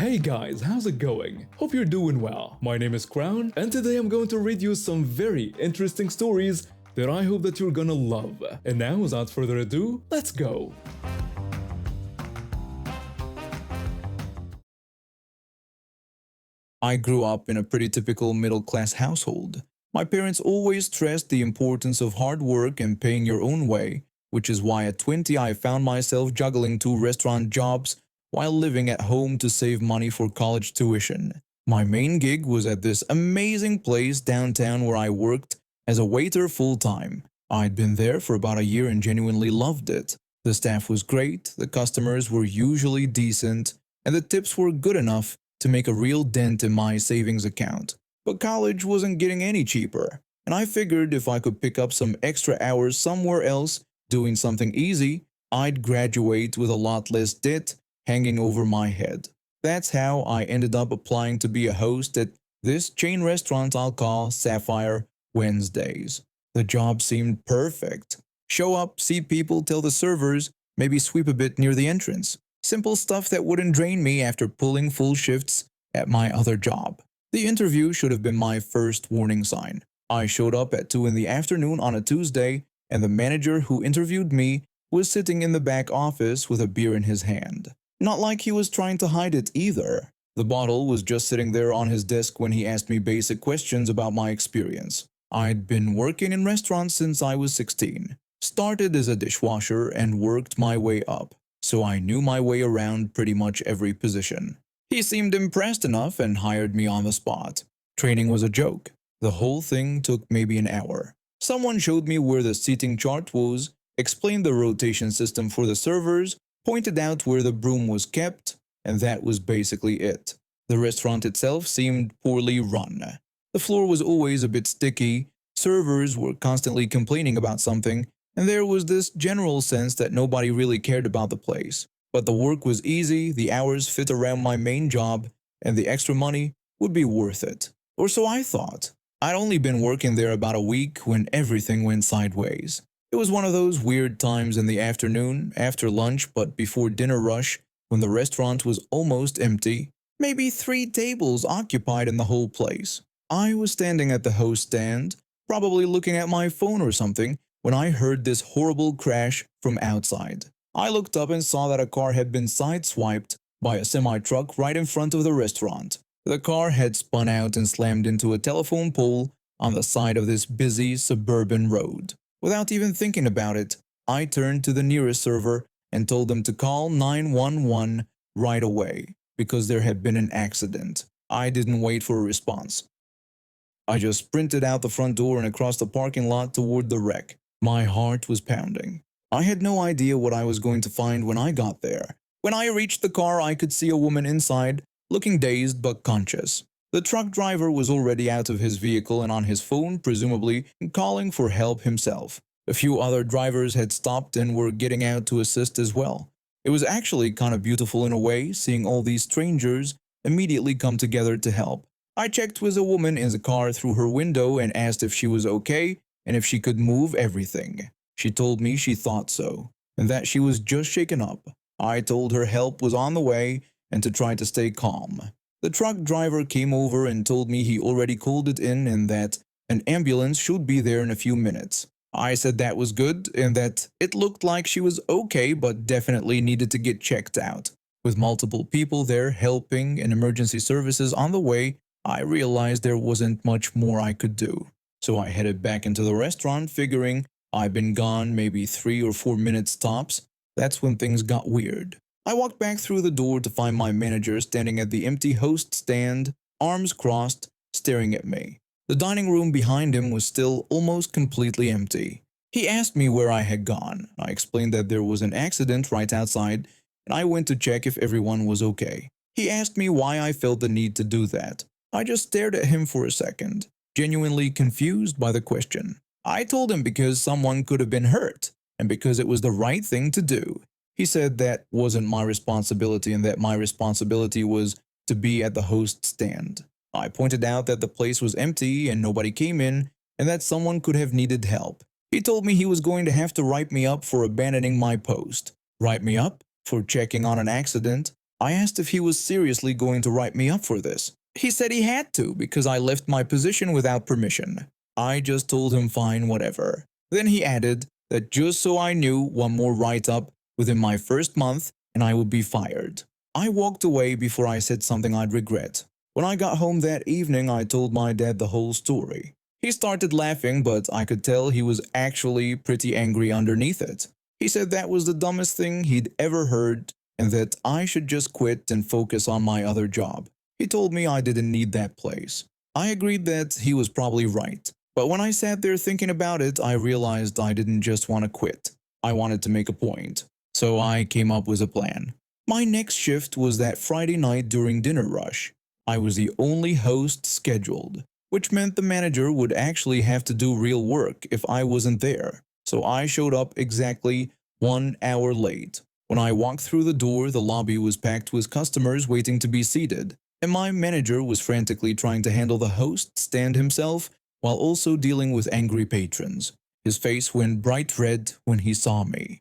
Hey guys, how's it going? Hope you're doing well. My name is Crown, and today I'm going to read you some very interesting stories that I hope that you're gonna love. And now, without further ado, let's go! I grew up in a pretty typical middle-class household. My parents always stressed the importance of hard work and paying your own way, which is why at 20 I found myself juggling two restaurant jobs while living at home to save money for college tuition. My main gig was at this amazing place downtown where I worked as a waiter full-time. I'd been there for about a year and genuinely loved it. The staff was great, the customers were usually decent, and the tips were good enough to make a real dent in my savings account. But college wasn't getting any cheaper, and I figured if I could pick up some extra hours somewhere else doing something easy, I'd graduate with a lot less debt hanging over my head. That's how I ended up applying to be a host at this chain restaurant I'll call Sapphire Wednesdays. The job seemed perfect. Show up, see people, tell the servers, maybe sweep a bit near the entrance. Simple stuff that wouldn't drain me after pulling full shifts at my other job. The interview should have been my first warning sign. I showed up at 2 in the afternoon on a Tuesday, and the manager who interviewed me was sitting in the back office with a beer in his hand. Not like he was trying to hide it either. The bottle was just sitting there on his desk when he asked me basic questions about my experience. I'd been working in restaurants since I was 16. Started as a dishwasher and worked my way up, so I knew my way around pretty much every position. He seemed impressed enough and hired me on the spot. Training was a joke. The whole thing took maybe an hour. Someone showed me where the seating chart was, explained the rotation system for the servers, pointed out where the broom was kept, and that was basically it. The restaurant itself seemed poorly run. The floor was always a bit sticky, servers were constantly complaining about something, and there was this general sense that nobody really cared about the place. But the work was easy, the hours fit around my main job, and the extra money would be worth it. Or so I thought. I'd only been working there about a week when everything went sideways. It was one of those weird times in the afternoon, after lunch but before dinner rush, when the restaurant was almost empty, maybe 3 tables occupied in the whole place. I was standing at the host stand, probably looking at my phone or something, when I heard this horrible crash from outside. I looked up and saw that a car had been sideswiped by a semi-truck right in front of the restaurant. The car had spun out and slammed into a telephone pole on the side of this busy suburban road. Without even thinking about it, I turned to the nearest server and told them to call 911 right away because there had been an accident. I didn't wait for a response. I just sprinted out the front door and across the parking lot toward the wreck. My heart was pounding. I had no idea what I was going to find when I got there. When I reached the car, I could see a woman inside, looking dazed but conscious. The truck driver was already out of his vehicle and on his phone, presumably calling for help himself. A few other drivers had stopped and were getting out to assist as well. It was actually kind of beautiful in a way, seeing all these strangers immediately come together to help. I checked with a woman in the car through her window and asked if she was okay and if she could move everything. She told me she thought so, and that she was just shaken up. I told her help was on the way and to try to stay calm. The truck driver came over and told me he already called it in and that an ambulance should be there in a few minutes. I said that was good and that it looked like she was okay but definitely needed to get checked out. With multiple people there helping and emergency services on the way, I realized there wasn't much more I could do. So I headed back into the restaurant figuring I'd been gone maybe 3 or 4 minutes tops. That's when things got weird. I walked back through the door to find my manager standing at the empty host stand, arms crossed, staring at me. The dining room behind him was still almost completely empty. He asked me where I had gone. I explained that there was an accident right outside, and I went to check if everyone was okay. He asked me why I felt the need to do that. I just stared at him for a second, genuinely confused by the question. I told him because someone could have been hurt, and because it was the right thing to do. He said that wasn't my responsibility and that my responsibility was to be at the host stand. I pointed out that the place was empty and nobody came in and that someone could have needed help. He told me he was going to have to write me up for abandoning my post. Write me up? For checking on an accident? I asked if he was seriously going to write me up for this. He said he had to because I left my position without permission. I just told him fine, whatever. Then he added that just so I knew, one more write-up within my first month and I would be fired. I walked away before I said something I'd regret. When I got home that evening, I told my dad the whole story. He started laughing, but I could tell he was actually pretty angry underneath it. He said that was the dumbest thing he'd ever heard and that I should just quit and focus on my other job. He told me I didn't need that place. I agreed that he was probably right. But when I sat there thinking about it, I realized I didn't just want to quit. I wanted to make a point. So I came up with a plan. My next shift was that Friday night during dinner rush. I was the only host scheduled, which meant the manager would actually have to do real work if I wasn't there. So I showed up exactly 1 hour late. When I walked through the door, the lobby was packed with customers waiting to be seated, and my manager was frantically trying to handle the host stand himself while also dealing with angry patrons. His face went bright red when he saw me.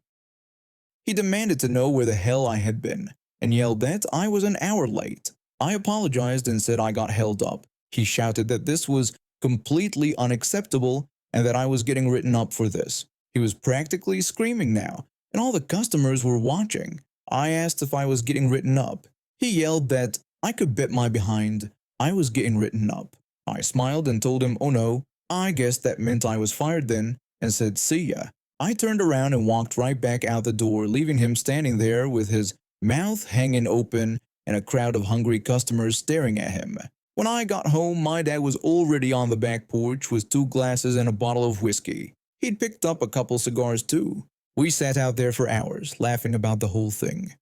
He demanded to know where the hell I had been, and yelled that I was an hour late. I apologized and said I got held up. He shouted that this was completely unacceptable and that I was getting written up for this. He was practically screaming now, and all the customers were watching. I asked if I was getting written up. He yelled that I could bet my behind I was getting written up. I smiled and told him, oh no, I guess that meant I was fired then, and said see ya. I turned around and walked right back out the door, leaving him standing there with his mouth hanging open and a crowd of hungry customers staring at him. When I got home, my dad was already on the back porch with 2 glasses and a bottle of whiskey. He'd picked up a couple cigars too. We sat out there for hours, laughing about the whole thing.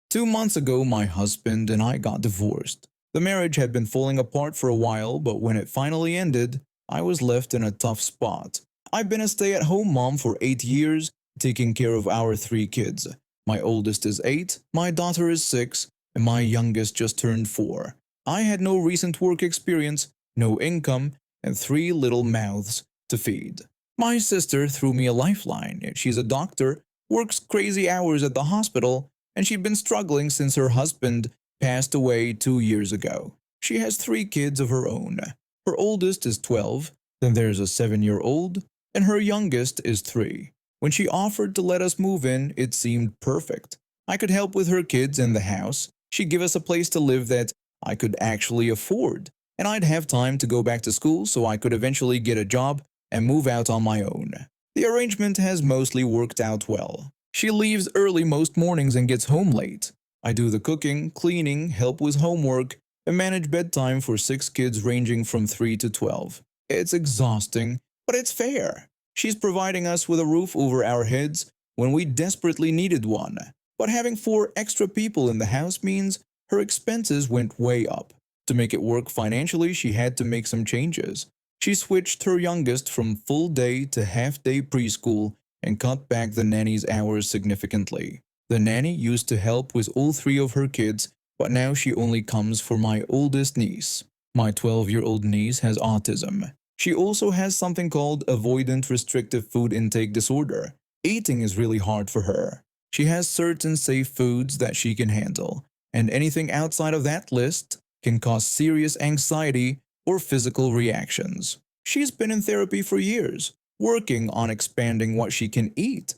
2 months ago, my husband and I got divorced. The marriage had been falling apart for a while, but when it finally ended, I was left in a tough spot. I've been a stay-at-home mom for 8 years, taking care of our 3 kids. My oldest is 8, my daughter is 6, and my youngest just turned 4. I had no recent work experience, no income, and 3 little mouths to feed. My sister threw me a lifeline. She's a doctor, works crazy hours at the hospital, and she'd been struggling since her husband passed away 2 years ago. She has 3 kids of her own. Her oldest is 12, then there's a 7-year-old, and her youngest is 3. When she offered to let us move in, it seemed perfect. I could help with her kids and the house. She'd give us a place to live that I could actually afford, and I'd have time to go back to school so I could eventually get a job and move out on my own. The arrangement has mostly worked out well. She leaves early most mornings and gets home late. I do the cooking, cleaning, help with homework, and manage bedtime for 6 kids ranging from 3 to 12. It's exhausting, but it's fair. She's providing us with a roof over our heads when we desperately needed one. But having 4 extra people in the house means her expenses went way up. To make it work financially, she had to make some changes. She switched her youngest from full-day to half-day preschool and cut back the nanny's hours significantly. The nanny used to help with all 3 of her kids, but now she only comes for my oldest niece. My 12-year-old niece has autism. She also has something called avoidant restrictive food intake disorder. Eating is really hard for her. She has certain safe foods that she can handle, and anything outside of that list can cause serious anxiety or physical reactions. She's been in therapy for years, working on expanding what she can eat.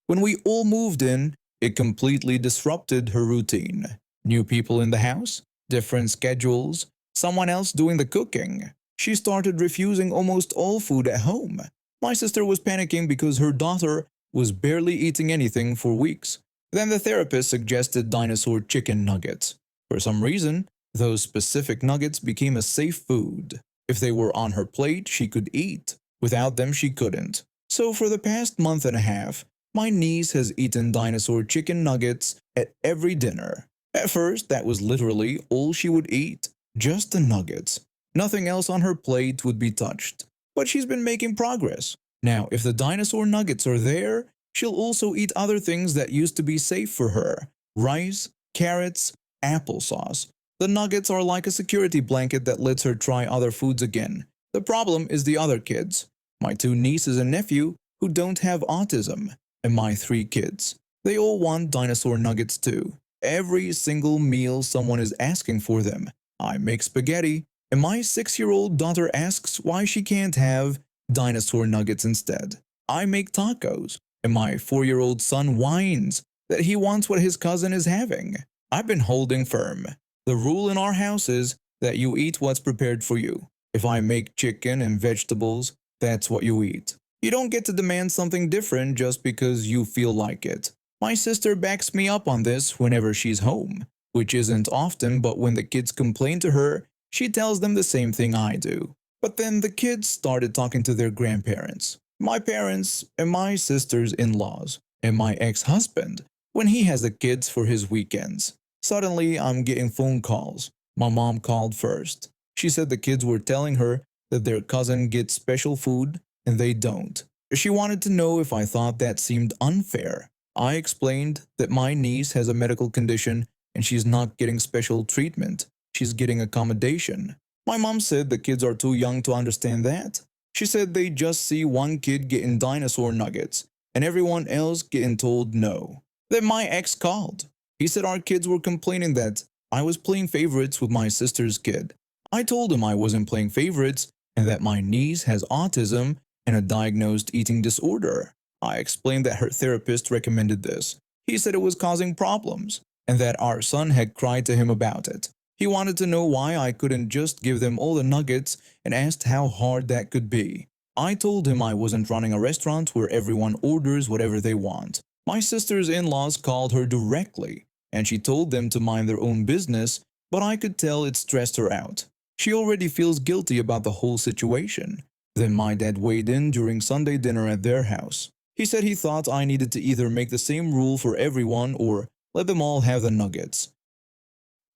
When we all moved in, it completely disrupted her routine. New people in the house, different schedules, someone else doing the cooking. She started refusing almost all food at home. My sister was panicking because her daughter was barely eating anything for weeks. Then the therapist suggested dinosaur chicken nuggets. For some reason, those specific nuggets became a safe food. If they were on her plate, she could eat. Without them, she couldn't. So for the past month and a half, my niece has eaten dinosaur chicken nuggets at every dinner. At first, that was literally all she would eat, just the nuggets. Nothing else on her plate would be touched. But she's been making progress. Now, if the dinosaur nuggets are there, she'll also eat other things that used to be safe for her. Rice, carrots, applesauce. The nuggets are like a security blanket that lets her try other foods again. The problem is the other kids. My 2 nieces and nephew who don't have autism, and my 3 kids. They all want dinosaur nuggets too. Every single meal someone is asking for them. I make spaghetti, and my 6-year-old daughter asks why she can't have dinosaur nuggets instead. I make tacos, and my 4-year-old son whines that he wants what his cousin is having. I've been holding firm. The rule in our house is that you eat what's prepared for you. If I make chicken and vegetables, that's what you eat. You don't get to demand something different just because you feel like it. My sister backs me up on this whenever she's home, which isn't often, but when the kids complain to her, she tells them the same thing I do. But then the kids started talking to their grandparents, my parents, and my sister's in-laws, and my ex-husband, when he has the kids for his weekends. Suddenly, I'm getting phone calls. My mom called first. She said the kids were telling her that their cousin gets special food and they don't. She wanted to know if I thought that seemed unfair. I explained that my niece has a medical condition and she's not getting special treatment. She's getting accommodation. My mom said the kids are too young to understand that. She said they just see one kid getting dinosaur nuggets and everyone else getting told no. Then my ex called. He said our kids were complaining that I was playing favorites with my sister's kid. I told him I wasn't playing favorites and that my niece has autism and a diagnosed eating disorder. I explained that her therapist recommended this. He said it was causing problems and that our son had cried to him about it. He wanted to know why I couldn't just give them all the nuggets and asked how hard that could be. I told him I wasn't running a restaurant where everyone orders whatever they want. My sister's in-laws called her directly and she told them to mind their own business, but I could tell it stressed her out. She already feels guilty about the whole situation. Then my dad weighed in during Sunday dinner at their house. He said he thought I needed to either make the same rule for everyone or let them all have the nuggets.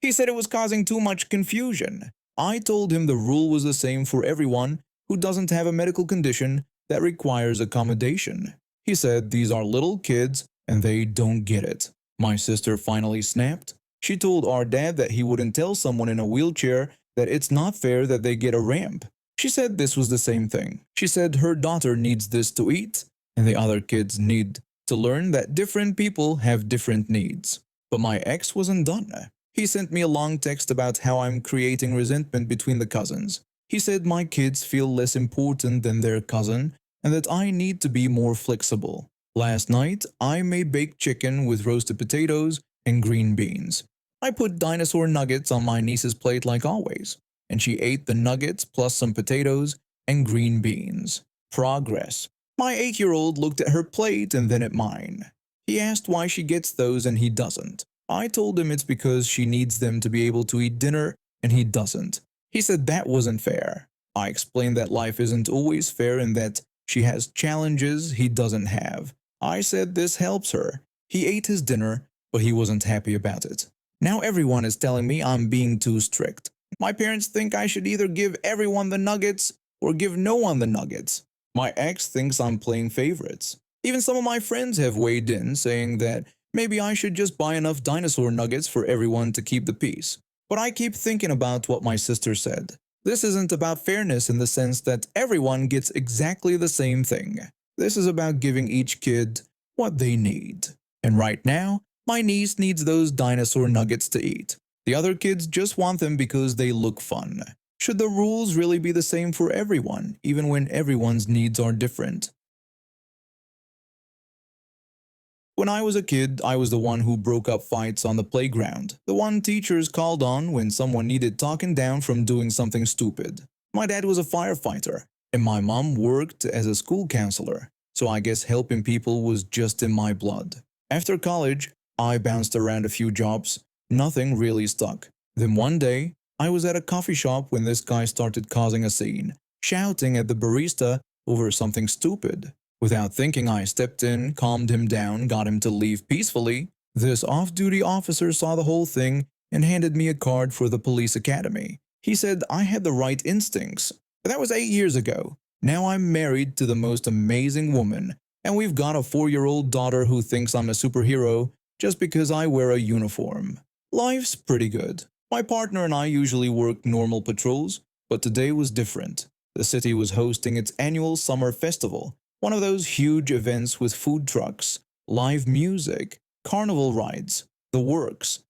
He said it was causing too much confusion. I told him the rule was the same for everyone who doesn't have a medical condition that requires accommodation. He said these are little kids and they don't get it. My sister finally snapped. She told our dad that he wouldn't tell someone in a wheelchair that it's not fair that they get a ramp. She said this was the same thing. She said her daughter needs this to eat, and the other kids need to learn that different people have different needs. But my ex wasn't done. He sent me a long text about how I'm creating resentment between the cousins. He said my kids feel less important than their cousin and that I need to be more flexible. Last night, I made baked chicken with roasted potatoes and green beans. I put dinosaur nuggets on my niece's plate like always, and she ate the nuggets plus some potatoes and green beans. Progress. My 8-year-old looked at her plate and then at mine. He asked why she gets those and he doesn't. I told him it's because she needs them to be able to eat dinner and he doesn't. He said that wasn't fair. I explained that life isn't always fair and that she has challenges he doesn't have. I said this helps her. He ate his dinner, but he wasn't happy about it. Now everyone is telling me I'm being too strict. My parents think I should either give everyone the nuggets or give no one the nuggets. My ex thinks I'm playing favorites. Even some of my friends have weighed in, saying that maybe I should just buy enough dinosaur nuggets for everyone to keep the peace. But I keep thinking about what my sister said. This isn't about fairness in the sense that everyone gets exactly the same thing. This is about giving each kid what they need. And right now, my niece needs those dinosaur nuggets to eat. The other kids just want them because they look fun. Should the rules really be the same for everyone, even when everyone's needs are different? When I was a kid, I was the one who broke up fights on the playground, the one teachers called on when someone needed talking down from doing something stupid. My dad was a firefighter, and my mom worked as a school counselor, so I guess helping people was just in my blood. After college, I bounced around a few jobs. Nothing really stuck. Then one day, I was at a coffee shop when this guy started causing a scene, shouting at the barista over something stupid. Without thinking, I stepped in, calmed him down, got him to leave peacefully. This off-duty officer saw the whole thing and handed me a card for the police academy. He said I had the right instincts. But that was 8 years ago. Now I'm married to the most amazing woman, and we've got a 4-year-old daughter who thinks I'm a superhero just because I wear a uniform. Life's pretty good. My partner and I usually work normal patrols, but today was different. The city was hosting its annual summer festival, one of those huge events with food trucks, live music, carnival rides, the works.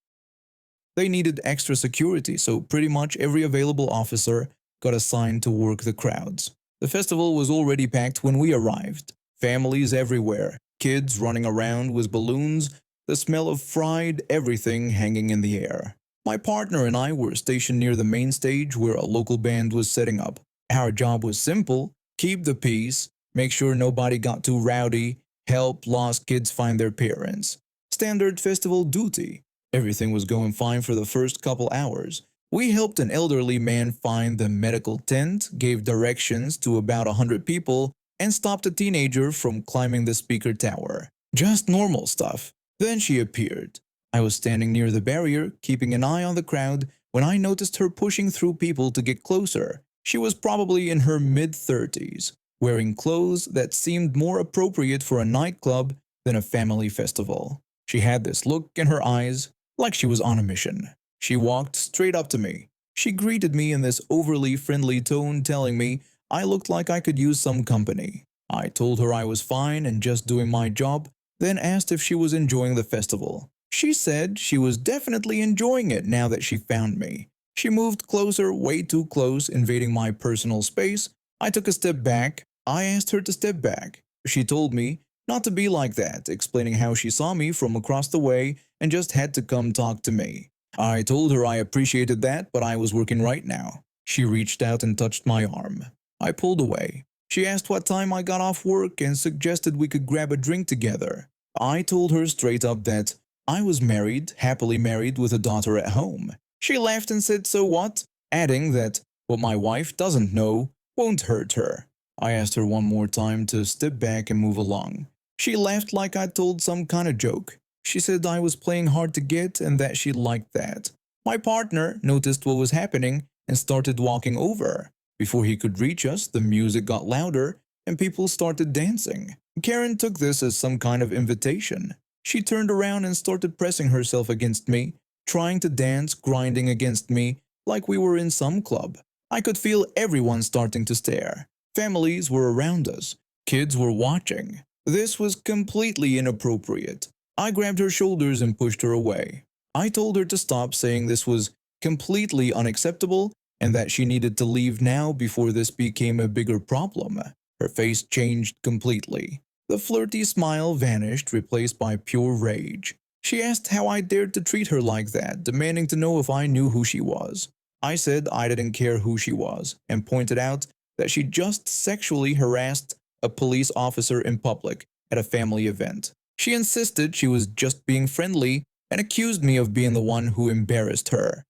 They needed extra security, so pretty much every available officer got assigned to work the crowds. The festival was already packed when we arrived. Families everywhere, kids running around with balloons, the smell of fried everything hanging in the air. My partner and I were stationed near the main stage where a local band was setting up. Our job was simple: keep the peace, make sure nobody got too rowdy, help lost kids find their parents. Standard festival duty. Everything was going fine for the first couple hours. We helped an elderly man find the medical tent, gave directions to about 100 people, and stopped a teenager from climbing the speaker tower. Just normal stuff. Then she appeared. I was standing near the barrier, keeping an eye on the crowd, when I noticed her pushing through people to get closer. She was probably in her mid-30s, wearing clothes that seemed more appropriate for a nightclub than a family festival. She had this look in her eyes, like she was on a mission. She walked straight up to me. She greeted me in this overly friendly tone, telling me I looked like I could use some company. I told her I was fine and just doing my job, then asked if she was enjoying the festival. She said she was definitely enjoying it now that she found me. She moved closer, way too close, invading my personal space. I took a step back. I asked her to step back. She told me not to be like that, explaining how she saw me from across the way and just had to come talk to me. I told her I appreciated that, but I was working right now. She reached out and touched my arm. I pulled away. She asked what time I got off work and suggested we could grab a drink together. I told her straight up that I was married, happily married with a daughter at home. She laughed and said, "So what?" adding that what my wife doesn't know won't hurt her. I asked her one more time to step back and move along. She laughed like I'd told some kind of joke. She said I was playing hard to get and that she liked that. My partner noticed what was happening and started walking over. Before he could reach us, the music got louder and people started dancing. Karen took this as some kind of invitation. She turned around and started pressing herself against me, trying to dance, grinding against me like we were in some club. I could feel everyone starting to stare. Families were around us. Kids were watching. This was completely inappropriate. I grabbed her shoulders and pushed her away. I told her to stop, saying this was completely unacceptable and that she needed to leave now before this became a bigger problem. Her face changed completely. The flirty smile vanished, replaced by pure rage. She asked how I dared to treat her like that, demanding to know if I knew who she was. I said I didn't care who she was, and pointed out that she just sexually harassed a police officer in public at a family event. She insisted she was just being friendly and accused me of being the one who embarrassed her.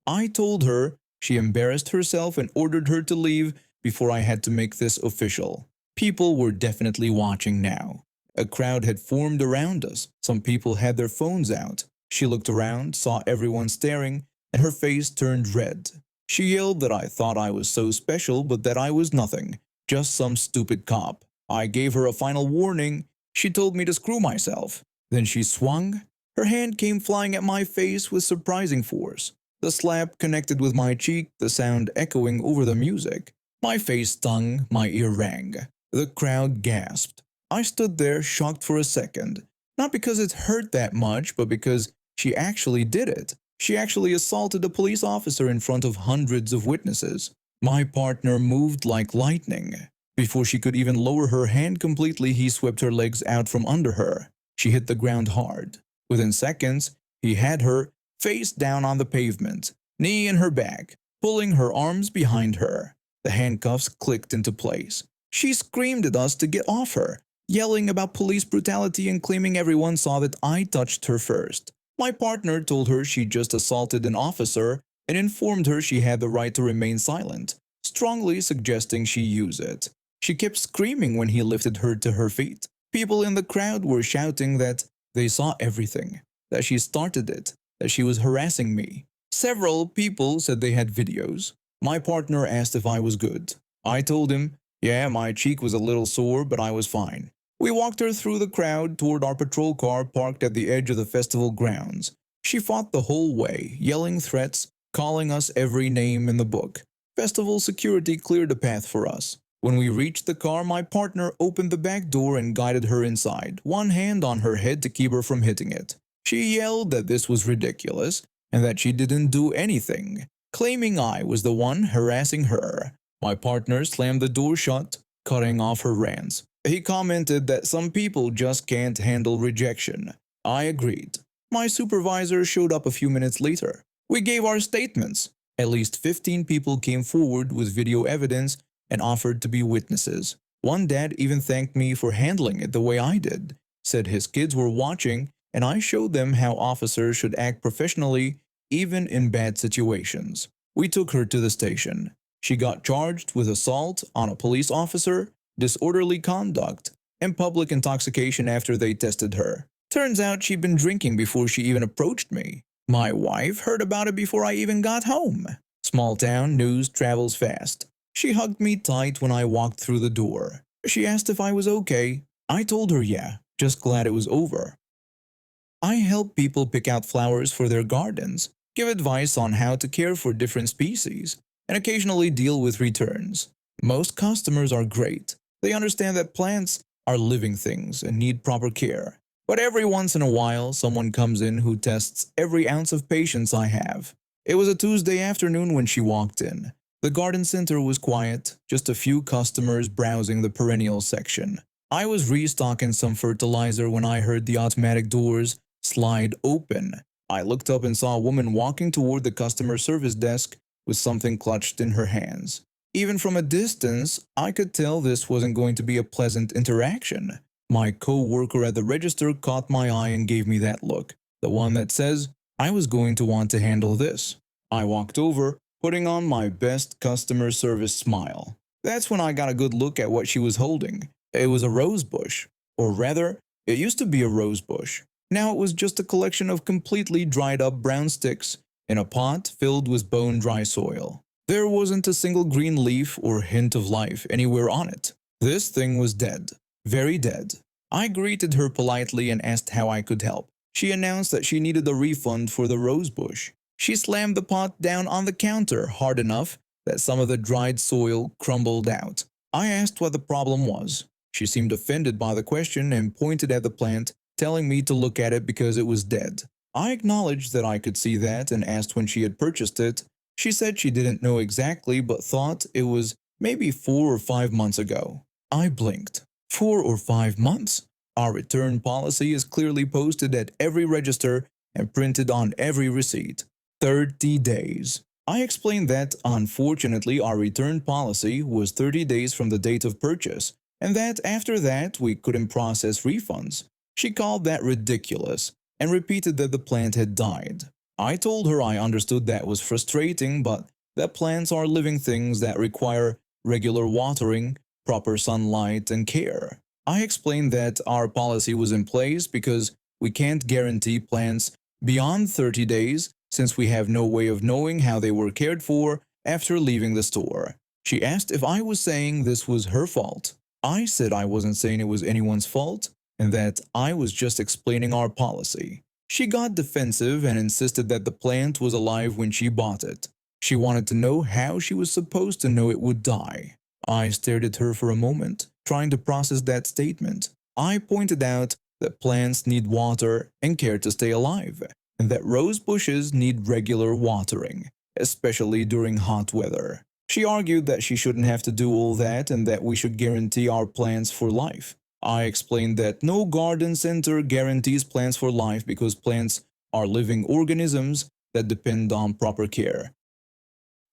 I told her she embarrassed herself and ordered her to leave before I had to make this official. People were definitely watching now. A crowd had formed around us. Some people had their phones out. She looked around, saw everyone staring, and her face turned red. She yelled that I thought I was so special, but that I was nothing, just some stupid cop. I gave her a final warning. She told me to screw myself. Then she swung. Her hand came flying at my face with surprising force. The slap connected with my cheek, the sound echoing over the music. My face stung, my ear rang. The crowd gasped. I stood there shocked for a second. Not because it hurt that much, but because she actually did it. She actually assaulted a police officer in front of hundreds of witnesses. My partner moved like lightning. Before she could even lower her hand completely, he swept her legs out from under her. She hit the ground hard. Within seconds, he had her face down on the pavement, knee in her back, pulling her arms behind her. The handcuffs clicked into place. She screamed at us to get off her, yelling about police brutality and claiming everyone saw that I touched her first. My partner told her she just assaulted an officer and informed her she had the right to remain silent, strongly suggesting she use it. She kept screaming when he lifted her to her feet. People in the crowd were shouting that they saw everything, that she started it, that she was harassing me. Several people said they had videos. My partner asked if I was good. I told him, yeah, my cheek was a little sore, but I was fine. We walked her through the crowd toward our patrol car parked at the edge of the festival grounds. She fought the whole way, yelling threats, calling us every name in the book. Festival security cleared a path for us. When we reached the car, my partner opened the back door and guided her inside, one hand on her head to keep her from hitting it. She yelled that this was ridiculous and that she didn't do anything, claiming I was the one harassing her. My partner slammed the door shut, cutting off her rants. He commented that some people just can't handle rejection. I agreed. My supervisor showed up a few minutes later. We gave our statements. At least 15 people came forward with video evidence and offered to be witnesses. One dad even thanked me for handling it the way I did, said his kids were watching, and I showed them how officers should act professionally even in bad situations. We took her to the station. She got charged with assault on a police officer, disorderly conduct, and public intoxication after they tested her. Turns out she'd been drinking before she even approached me. My wife heard about it before I even got home. Small town news travels fast. She hugged me tight when I walked through the door. She asked if I was okay. I told her yeah, just glad it was over. I help people pick out flowers for their gardens, give advice on how to care for different species, and occasionally deal with returns. Most customers are great. They understand that plants are living things and need proper care. But every once in a while, someone comes in who tests every ounce of patience I have. It was a Tuesday afternoon when she walked in. The garden center was quiet, just a few customers browsing the perennial section. I was restocking some fertilizer when I heard the automatic doors slide open. I looked up and saw a woman walking toward the customer service desk with something clutched in her hands. Even from a distance, I could tell this wasn't going to be a pleasant interaction. My co-worker at the register caught my eye and gave me that look, the one that says, I was going to want to handle this. I walked over, putting on my best customer service smile. That's when I got a good look at what she was holding. It was a rose bush. Or rather, it used to be a rose bush. Now it was just a collection of completely dried up brown sticks in a pot filled with bone-dry soil. There wasn't a single green leaf or hint of life anywhere on it. This thing was dead. Very dead. I greeted her politely and asked how I could help. She announced that she needed a refund for the rose bush. She slammed the pot down on the counter hard enough that some of the dried soil crumbled out. I asked what the problem was. She seemed offended by the question and pointed at the plant, telling me to look at it because it was dead. I acknowledged that I could see that and asked when she had purchased it. She said she didn't know exactly but thought it was maybe 4 or 5 months ago. I blinked. 4 or 5 months? Our return policy is clearly posted at every register and printed on every receipt. 30 days. I explained that, unfortunately, our return policy was 30 days from the date of purchase, and that after that we couldn't process refunds. She called that ridiculous and repeated that the plant had died. I told her I understood that was frustrating, but that plants are living things that require regular watering, proper sunlight, and care. I explained that our policy was in place because we can't guarantee plants beyond 30 days since we have no way of knowing how they were cared for after leaving the store. She asked if I was saying this was her fault. I said I wasn't saying it was anyone's fault and that I was just explaining our policy. She got defensive and insisted that the plant was alive when she bought it. She wanted to know how she was supposed to know it would die. I stared at her for a moment, trying to process that statement. I pointed out that plants need water and care to stay alive, and that rose bushes need regular watering, especially during hot weather. She argued that she shouldn't have to do all that and that we should guarantee our plants for life. I explained that no garden center guarantees plants for life because plants are living organisms that depend on proper care.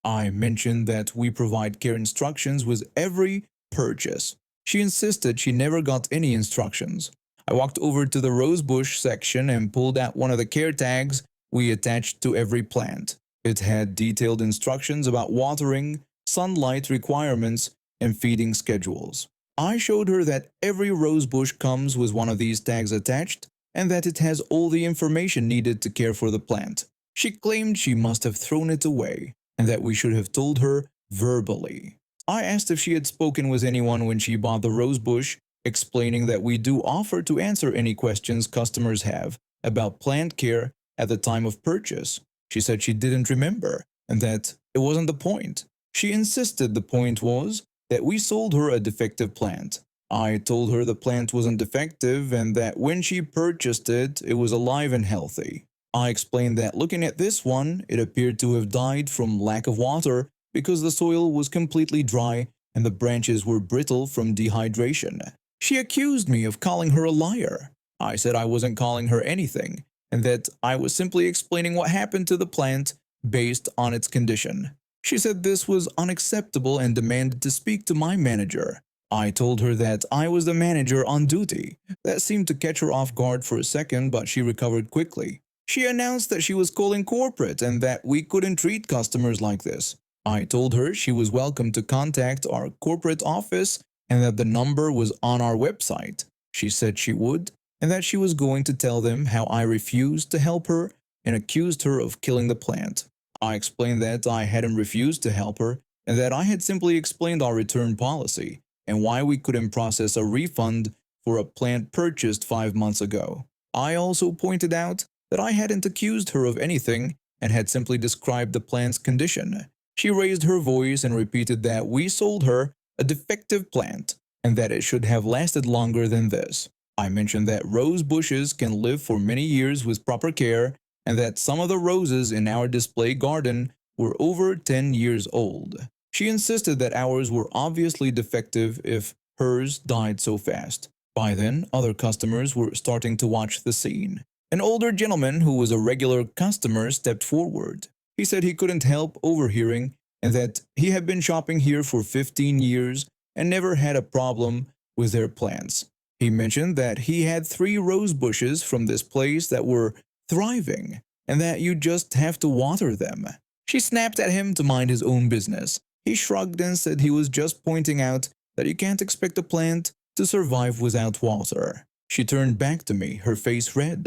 I mentioned that we provide care instructions with every purchase. She insisted she never got any instructions. I walked over to the rosebush section and pulled out one of the care tags we attached to every plant. It had detailed instructions about watering, sunlight requirements, and feeding schedules. I showed her that every rosebush comes with one of these tags attached and that it has all the information needed to care for the plant. She claimed she must have thrown it away and that we should have told her verbally. I asked if she had spoken with anyone when she bought the rosebush, explaining that we do offer to answer any questions customers have about plant care at the time of purchase. She said she didn't remember and that it wasn't the point. She insisted the point was that we sold her a defective plant. I told her the plant wasn't defective and that when she purchased it, it was alive and healthy. I explained that looking at this one, it appeared to have died from lack of water because the soil was completely dry and the branches were brittle from dehydration. She accused me of calling her a liar. I said I wasn't calling her anything and that I was simply explaining what happened to the plant based on its condition. She said this was unacceptable and demanded to speak to my manager. I told her that I was the manager on duty. That seemed to catch her off guard for a second, but she recovered quickly. She announced that she was calling corporate and that we couldn't treat customers like this. I told her she was welcome to contact our corporate office and that the number was on our website. She said she would, and that she was going to tell them how I refused to help her and accused her of killing the plant. I explained that I hadn't refused to help her and that I had simply explained our return policy and why we couldn't process a refund for a plant purchased 5 months ago. I also pointed out that I hadn't accused her of anything and had simply described the plant's condition. She raised her voice and repeated that we sold her a defective plant and that it should have lasted longer than this. I mentioned that rose bushes can live for many years with proper care and that some of the roses in our display garden were over 10 years old. She insisted that ours were obviously defective if hers died so fast. By then, other customers were starting to watch the scene. An older gentleman who was a regular customer stepped forward. He said he couldn't help overhearing and that he had been shopping here for 15 years and never had a problem with their plants. He mentioned that he had 3 rose bushes from this place that were thriving and that you just have to water them. She snapped at him to mind his own business. He shrugged and said he was just pointing out that you can't expect a plant to survive without water. She turned back to me, her face red.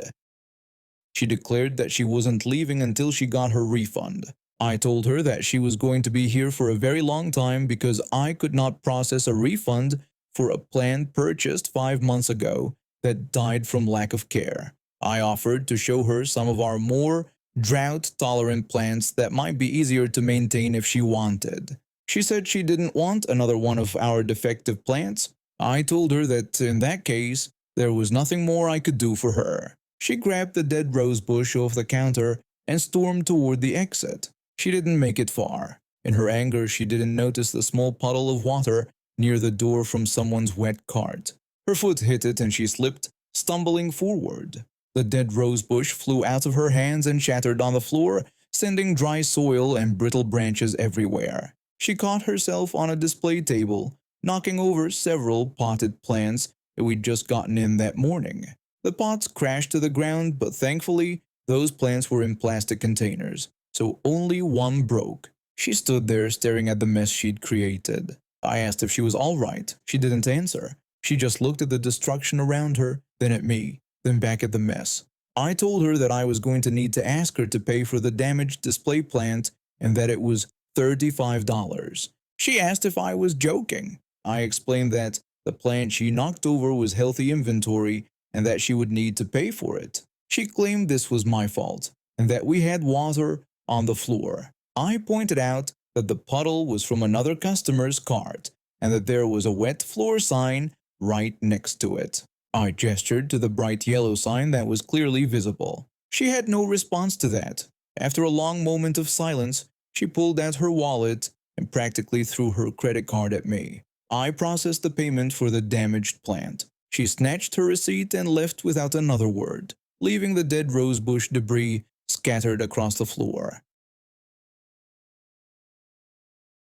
She declared that she wasn't leaving until she got her refund. I told her that she was going to be here for a very long time because I could not process a refund for a plant purchased 5 months ago that died from lack of care. I offered to show her some of our more drought-tolerant plants that might be easier to maintain if she wanted. She said she didn't want another one of our defective plants. I told her that in that case, there was nothing more I could do for her. She grabbed the dead rose bush off the counter and stormed toward the exit. She didn't make it far. In her anger, she didn't notice the small puddle of water near the door from someone's wet cart. Her foot hit it and she slipped, stumbling forward. The dead rose bush flew out of her hands and shattered on the floor, sending dry soil and brittle branches everywhere. She caught herself on a display table, knocking over several potted plants that we'd just gotten in that morning. The pots crashed to the ground, but thankfully, those plants were in plastic containers, so only one broke. She stood there staring at the mess she'd created. I asked if she was all right. She didn't answer. She just looked at the destruction around her, then at me, then back at the mess. I told her that I was going to need to ask her to pay for the damaged display plant and that it was $35. She asked if I was joking. I explained that the plant she knocked over was healthy inventory and that she would need to pay for it. She claimed this was my fault and that we had water on the floor. I pointed out that the puddle was from another customer's cart and that there was a wet floor sign right next to it. I gestured to the bright yellow sign that was clearly visible. She had no response to that. After a long moment of silence, she pulled out her wallet and practically threw her credit card at me. I processed the payment for the damaged plant. She snatched her receipt and left without another word, leaving the dead rosebush debris scattered across the floor.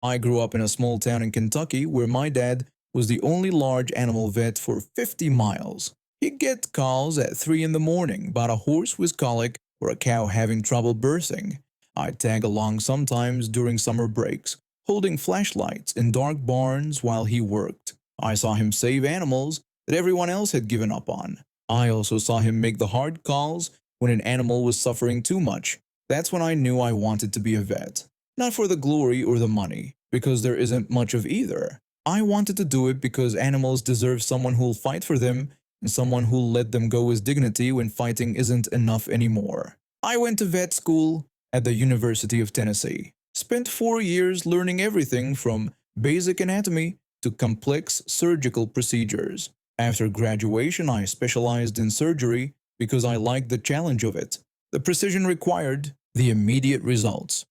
I grew up in a small town in Kentucky where my dad was the only large animal vet for 50 miles. He'd get calls at 3 in the morning about a horse with colic or a cow having trouble birthing. I'd tag along sometimes during summer breaks, holding flashlights in dark barns while he worked. I saw him save animals that everyone else had given up on. I also saw him make the hard calls when an animal was suffering too much. That's when I knew I wanted to be a vet. Not for the glory or the money, because there isn't much of either. I wanted to do it because animals deserve someone who'll fight for them and someone who'll let them go with dignity when fighting isn't enough anymore. I went to vet school at the University of Tennessee. Spent 4 years learning everything from basic anatomy to complex surgical procedures. After graduation, I specialized in surgery because I liked the challenge of it, the precision required, the immediate results.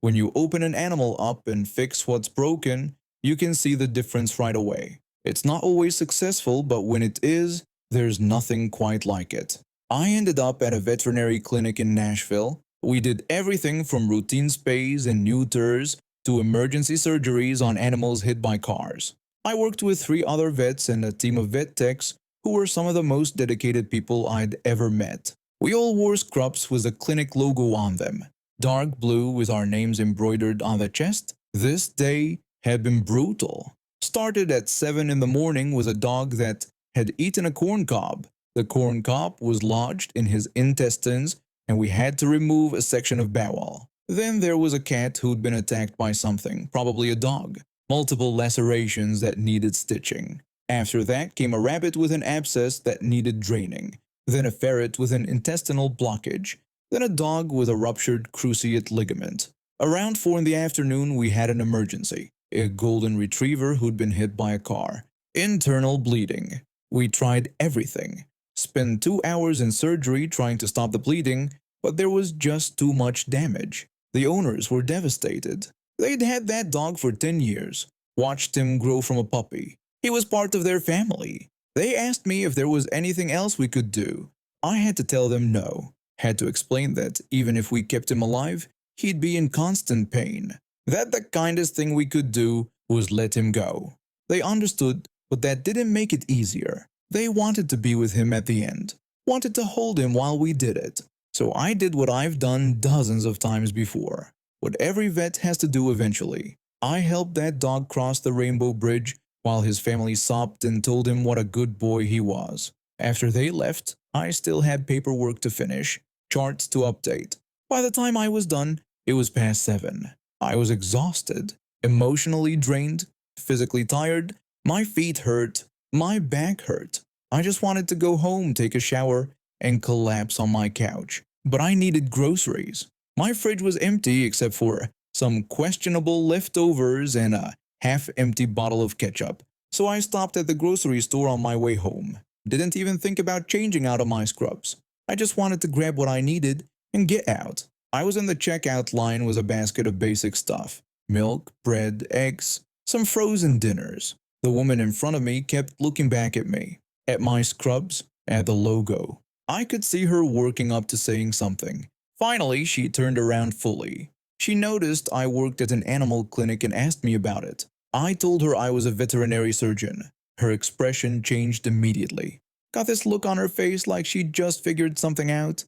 When you open an animal up and fix what's broken, you can see the difference right away. It's not always successful, but when it is, there's nothing quite like it. I ended up at a veterinary clinic in Nashville. We did everything from routine spays and neuters to emergency surgeries on animals hit by cars. I worked with 3 other vets and a team of vet techs who were some of the most dedicated people I'd ever met. We all wore scrubs with the clinic logo on them, dark blue with our names embroidered on the chest. This day had been brutal. Started at 7 in the morning with a dog that had eaten a corn cob. The corn cob was lodged in his intestines and we had to remove a section of bowel. Then there was a cat who'd been attacked by something, probably a dog. Multiple lacerations that needed stitching. After that came a rabbit with an abscess that needed draining. Then a ferret with an intestinal blockage. Then a dog with a ruptured cruciate ligament. Around 4 in the afternoon we had an emergency. A golden retriever who'd been hit by a car. Internal bleeding. We tried everything. Spent 2 hours in surgery trying to stop the bleeding, but there was just too much damage. The owners were devastated. They'd had that dog for 10 years, watched him grow from a puppy. He was part of their family. They asked me if there was anything else we could do. I had to tell them no. Had to explain that even if we kept him alive, he'd be in constant pain. That the kindest thing we could do was let him go. They understood, but that didn't make it easier. They wanted to be with him at the end, wanted to hold him while we did it. So I did what I've done dozens of times before, what every vet has to do eventually. I helped that dog cross the rainbow bridge while his family sobbed and told him what a good boy he was. After they left, I still had paperwork to finish, charts to update. By the time I was done, it was past 7. I was exhausted, emotionally drained, physically tired. My feet hurt, my back hurt. I just wanted to go home, take a shower, and collapse on my couch. But I needed groceries. My fridge was empty except for some questionable leftovers and a half-empty bottle of ketchup. So I stopped at the grocery store on my way home. Didn't even think about changing out of my scrubs. I just wanted to grab what I needed and get out. I was in the checkout line with a basket of basic stuff. Milk, bread, eggs, some frozen dinners. The woman in front of me kept looking back at me, at my scrubs, at the logo. I could see her working up to saying something. Finally, she turned around fully. She noticed I worked at an animal clinic and asked me about it. I told her I was a veterinary surgeon. Her expression changed immediately. Got this look on her face like she'd just figured something out.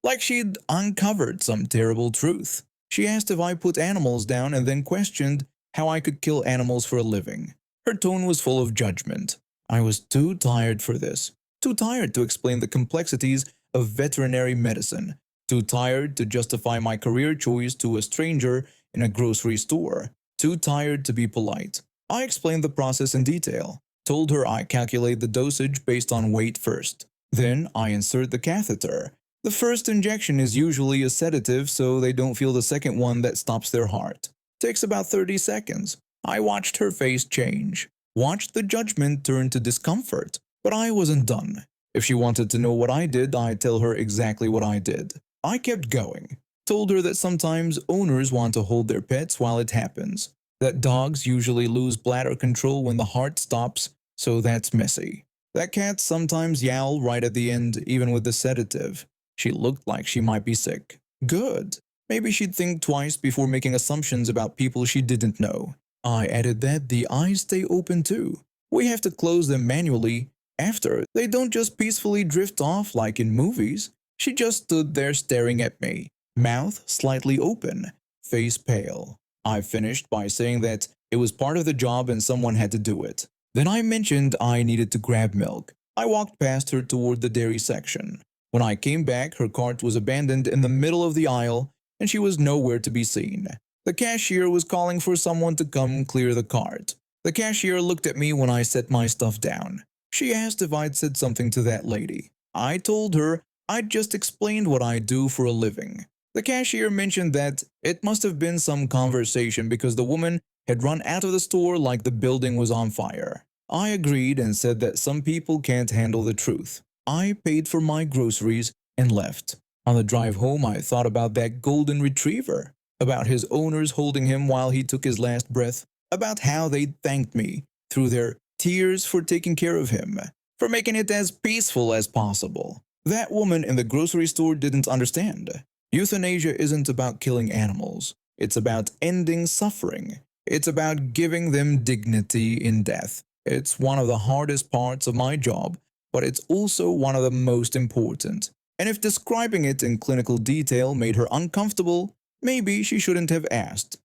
Like she'd uncovered some terrible truth. She asked if I put animals down and then questioned how I could kill animals for a living. Her tone was full of judgment. I was too tired for this. Too tired to explain the complexities of veterinary medicine. Too tired to justify my career choice to a stranger in a grocery store. Too tired to be polite. I explained the process in detail. Told her I calculate the dosage based on weight first. Then I insert the catheter. The first injection is usually a sedative so they don't feel the second one that stops their heart. Takes about 30 seconds. I watched her face change. Watched the judgment turn to discomfort. But I wasn't done. If she wanted to know what I did, I'd tell her exactly what I did. I kept going. Told her that sometimes owners want to hold their pets while it happens. That dogs usually lose bladder control when the heart stops, so that's messy. That cats sometimes yowl right at the end, even with the sedative. She looked like she might be sick. Good. Maybe she'd think twice before making assumptions about people she didn't know. I added that the eyes stay open too. We have to close them manually. After, they don't just peacefully drift off like in movies. She just stood there staring at me, mouth slightly open, face pale. I finished by saying that it was part of the job and someone had to do it. Then I mentioned I needed to grab milk. I walked past her toward the dairy section. When I came back, her cart was abandoned in the middle of the aisle and she was nowhere to be seen. The cashier was calling for someone to come clear the cart. The cashier looked at me when I set my stuff down. She asked if I'd said something to that lady. I told her I'd just explained what I do for a living. The cashier mentioned that it must have been some conversation because the woman had run out of the store like the building was on fire. I agreed and said that some people can't handle the truth. I paid for my groceries and left. On the drive home, I thought about that golden retriever, about his owners holding him while he took his last breath, about how they thanked me through their tears for taking care of him, for making it as peaceful as possible. That woman in the grocery store didn't understand. Euthanasia isn't about killing animals. It's about ending suffering. It's about giving them dignity in death. It's one of the hardest parts of my job, but it's also one of the most important. And if describing it in clinical detail made her uncomfortable, maybe she shouldn't have asked.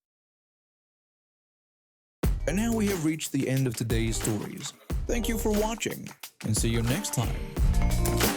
And now we have reached the end of today's stories. Thank you for watching, and see you next time.